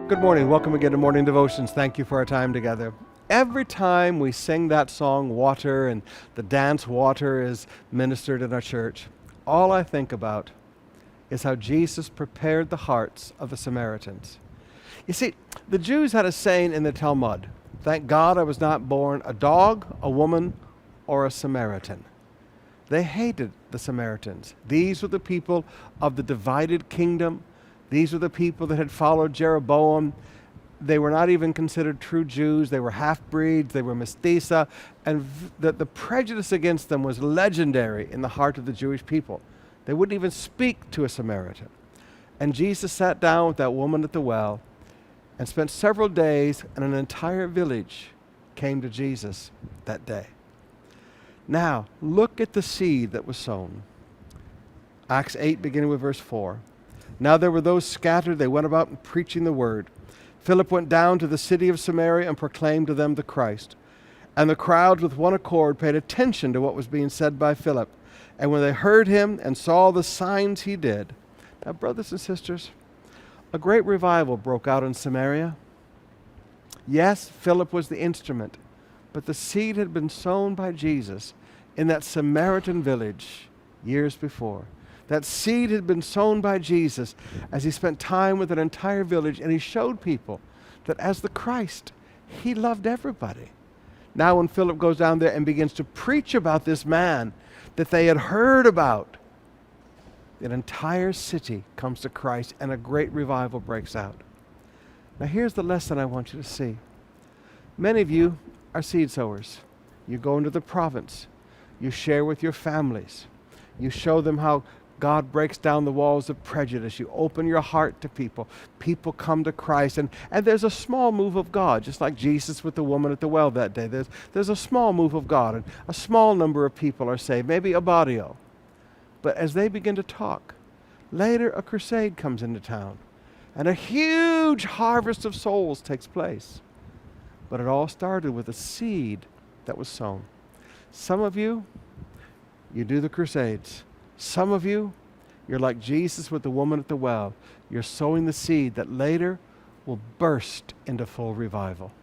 Good morning. Welcome again to Morning Devotions. Thank you for our time together. Every time we sing that song, Water, and the dance Water is ministered in our church, all I think about is how Jesus prepared the hearts of the Samaritans. You see, the Jews had a saying in the Talmud, "Thank God I was not born a dog, a woman, or a Samaritan." They hated the Samaritans. These were the people of the divided kingdom. These were the people that had followed Jeroboam. They were not even considered true Jews. They were half-breeds. They were mestiza. And the prejudice against them was legendary in the heart of the Jewish people. They wouldn't even speak to a Samaritan. And Jesus sat down with that woman at the well and spent several days, and an entire village came to Jesus that day. Now, look at the seed that was sown. Acts 8, beginning with verse 4. Now there were those scattered. They went about preaching the word. Philip went down to the city of Samaria and proclaimed to them the Christ. And the crowds with one accord paid attention to what was being said by Philip. And when they heard him and saw the signs he did. Now, brothers and sisters, a great revival broke out in Samaria. Yes, Philip was the instrument, but the seed had been sown by Jesus in that Samaritan village years before. That seed had been sown by Jesus as he spent time with an entire village, and he showed people that as the Christ, he loved everybody. Now when Philip goes down there and begins to preach about this man that they had heard about, an entire city comes to Christ and a great revival breaks out. Now here's the lesson I want you to see. Many of you are seed sowers. You go into the province. You share with your families. You show them how God breaks down the walls of prejudice. You open your heart to people. People come to Christ. And there's a small move of God, just like Jesus with the woman at the well that day. There's a small move of God, and a small number of people are saved, maybe a barrio. But as they begin to talk, later a crusade comes into town, and a huge harvest of souls takes place. But it all started with a seed that was sown. Some of you, you do the crusades. Some of you, you're like Jesus with the woman at the well. You're sowing the seed that later will burst into full revival.